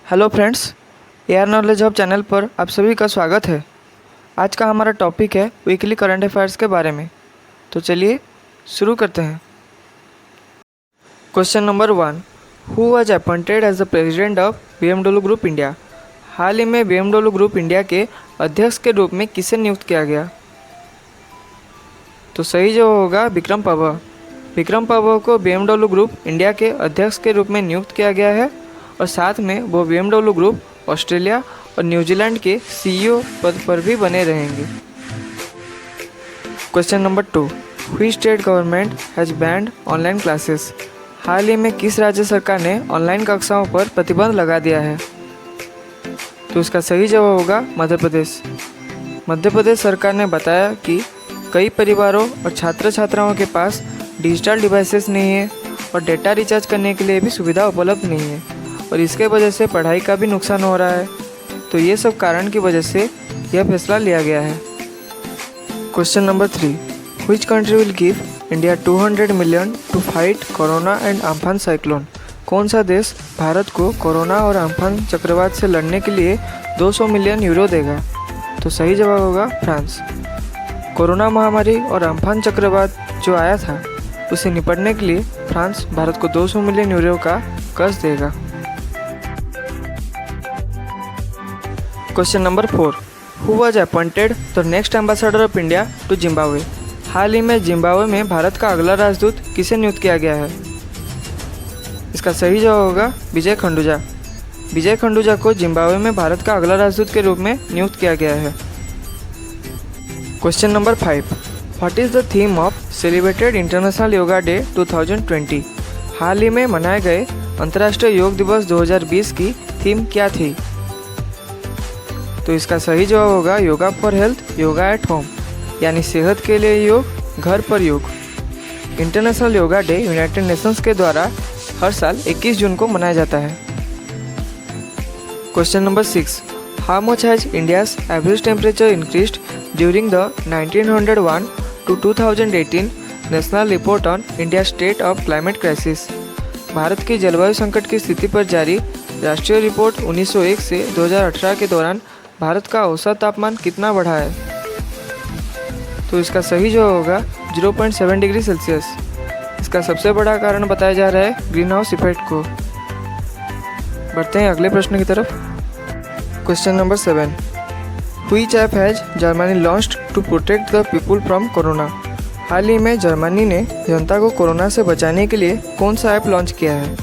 Hello friends, AR knowledge hub channel पर आप सभी का स्वागत है। आज का हमारा टॉपिक है वीकली करंट अफेयर्स के बारे में। तो चलिए शुरू करते हैं। Question number 1, who was appointed as the president of BMW group India? हाल ही में BMW ग्रुप इंडिया के अध्यक्ष के रूप में किसे नियुक्त किया गया? तो सही जवाब होगा विक्रम पवह। विक्रम पवह को BMW ग्रुप इंडिया के अध्यक्ष के रूप में नियुक्त किया गया है और साथ में वो BMW ग्रुप ऑस्ट्रेलिया और न्यूजीलैंड के CEO पद पर भी बने रहेंगे। Question number 2, which state government has banned online classes? हाल ही में किस राज्य सरकार ने ऑनलाइन कक्षाओं पर प्रतिबंध लगा दिया है? तो इसका सही जवाब होगा मध्य प्रदेश। मध्य प्रदेश सरकार ने बताया कि कई परिवारों और छात्र छात्राओं के पास डिजिटल डिवाइसेस नहीं है और डेटा रिचार्ज करने के लिए भी सुविधा उपलब्ध नहीं है और इसके वजह से पढ़ाई का भी नुकसान हो रहा है। तो ये सब कारण की वजह से यह फैसला लिया गया है। Question number 3, which country will give India 200 million to fight corona and Amphan cyclone? कौन सा देश भारत को कोरोना और अम्फान चक्रवात से लड़ने के लिए 200 मिलियन यूरो देगा? तो सही जवाब होगा फ्रांस। कोरोना महामारी और अम्फान चक्रवात जो आया था उसे निपटने के लिए फ्रांस भारत को 200 मिलियन यूरो का कर्ज देगा। Question number 4, who was appointed the next ambassador of India to Zimbabwe? हाल ही में जिम्बाब्वे में भारत का अगला राजदूत किसे नियुक्त किया गया है? इसका सही जवाब होगा विजय खंडूजा। विजय खंडूजा को जिम्बाब्वे में भारत का अगला राजदूत के रूप में नियुक्त किया गया है। Question number 5, what is the theme of celebrated international yoga day 2020? हाल ही में मनाए गए अंतर्राष्ट्रीय योग दिवस 2020 की थीम क्या थी? तो इसका सही जवाब होगा yoga for health, yoga at home, यानी सेहत के लिए योग, घर पर योग। International yoga day United Nations के द्वारा हर साल 21 जून को मनाया जाता है। Question number 6, how much has India's average temperature increased during the 1901 to 2018 national report on India state of climate crisis? Bharat की जलवायु संकट की स्थिति पर जारी राष्ट्रीय रिपोर्ट 1901 से 2018 के दौरान भारत का औसत तापमान कितना बढ़ा है? तो इसका सही जवाब होगा 0.7 डिग्री सेल्सियस। इसका सबसे बड़ा कारण बताया जा रहा है ग्रीन हाउस इफेक्ट को। बढ़ते हैं अगले प्रश्न की तरफ। Question number 7, which app has Germany launched to protect the people from corona? हाल ही में जर्मनी ने जनता को कोरोना से बचाने के लिए कौन सा ऐप लॉन्च किया है?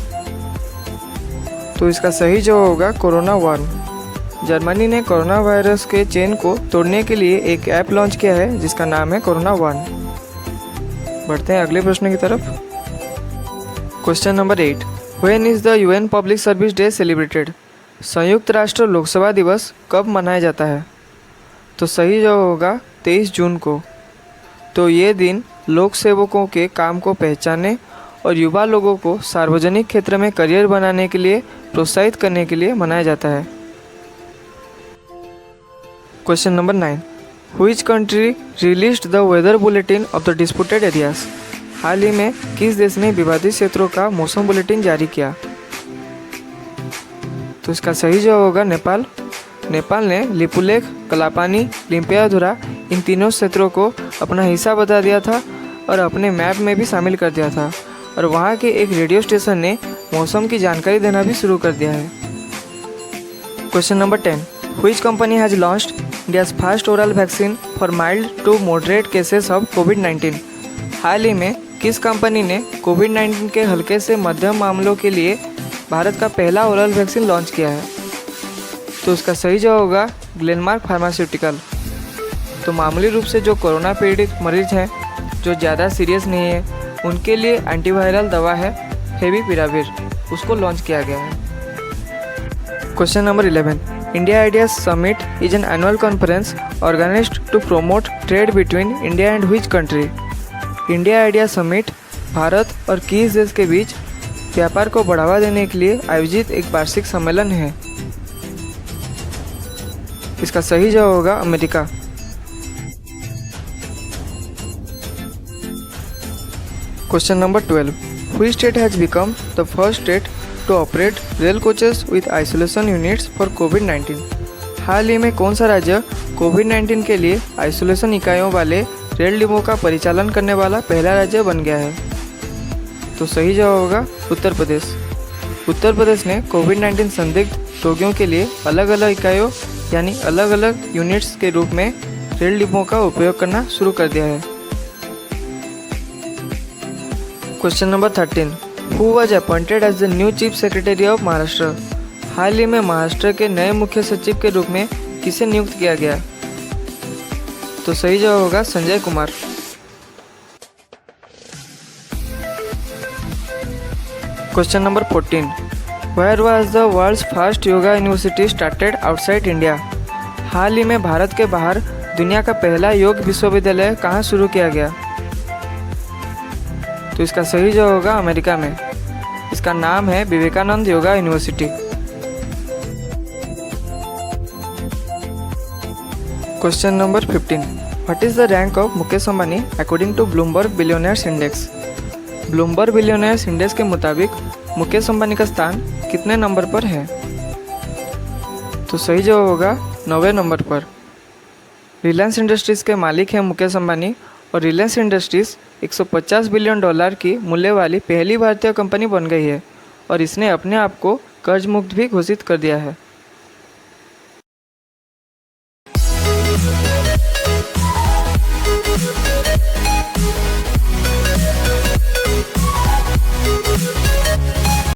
तो इसका सही जवाब होगा कोरोना वन। जर्मनी ने कोरोना वायरस के चेन को तोड़ने के लिए एक ऐप लॉन्च किया है जिसका नाम है कोरोना वन। बढ़ते हैं अगले प्रश्न की तरफ। Question number 8, when is the UN public service day celebrated? संयुक्त राष्ट्र लोकसभा दिवस कब मनाया जाता है? तो सही जवाब होगा 23 जून को। तो ये दिन लोक सेवकों के काम को पहचानने और युवा लोगों को सार्वजनिक क्षेत्र में करियर बनाने के लिए प्रोत्साहित करने के लिए मनाया जाता है। Question number 9, which country released the weather bulletin of the disputed areas? हाल ही में किस देश ने विवादित क्षेत्रों का मौसम बुलेटिन जारी किया? तो इसका सही जवाब होगा नेपाल। नेपाल ने लिपुलेख, कलापानी, लिम्पियाधुरा इन तीनों क्षेत्रों को अपना हिस्सा बता दिया था और अपने मैप में भी शामिल कर दिया था और वहाँ के एक रेडियो स्टेशन ने मौसम की जानकारी देना भी शुरू कर दिया है। Question number 10, which company has launched India's first oral vaccine for mild to moderate cases of कोविड-19? हाल ही में किस कंपनी ने कोविड-19 के हल्के से मध्यम मामलों के लिए भारत का पहला ओरल वैक्सीन लॉन्च किया है? तो इसका सही जवाब होगा ग्लेनमार्क फार्मास्यूटिकल। तो मामूली रूप से जो कोरोना पीड़ित मरीज हैं जो ज़्यादा सीरियस नहीं है उनके लिए एंटीवायरल दवा है फेविपिराविर, उसको लॉन्च किया गया है। Question number 11, India Ideas Summit is an annual conference organised to promote trade between India and which country? India Idea Summit Bharat और किस देश के बीच व्यापार को बढ़ावा देने के लिए आयोजित एक वार्षिक सम्मेलन है? इसका सही जवाब होगा America. Question number 12, which state has become the first state to operate rail coaches with isolation units for COVID-19. हाल ही में कौन सा राज्य कोविड-19 के लिए आइसोलेशन इकाइयों वाले रेल डिब्बों का परिचालन करने वाला पहला राज्य बन गया है? तो सही जवाब होगा उत्तर प्रदेश। उत्तर प्रदेश ने कोविड-19 संदिग्ध रोगियों के लिए अलग अलग इकाइयों यानी अलग अलग यूनिट्स के रूप में रेल डिब्बों का उपयोग करना शुरू कर दिया है। Question number 13, who was appointed as the new chief secretary of Maharashtra? हाल ही में महाराष्ट्र के नए मुख्य सचिव के रूप में किसे नियुक्त किया गया? तो सही जवाब होगा Sanjay Kumar. Question number 14, where was the world's first yoga university started outside India? हाल ही में भारत के बाहर दुनिया का पहला योग विश्वविद्यालय कहाँ शुरू किया गया? तो इसका सही जवाब होगा अमेरिका में। इसका नाम है Vivekananda Yoga University. Question number 15, what is the rank of Mukesh Ambani according to Bloomberg Billionaires Index? Bloomberg Billionaires Index के मुताबिक मुकेश अंबानी का स्थान कितने नंबर पर है? तो सही जवाब होगा 9वें नंबर पर। रिलायंस इंडस्ट्रीज़ के मालिक हैं मुकेश अंबानी और रिलायंस इंडस्ट्रीज़ $150 बिलियन की मूल्य वाली पहली भारतीय कंपनी बन गई है और इसने अपने आप को कर्ज मुक्त भी घोषित कर दिया है।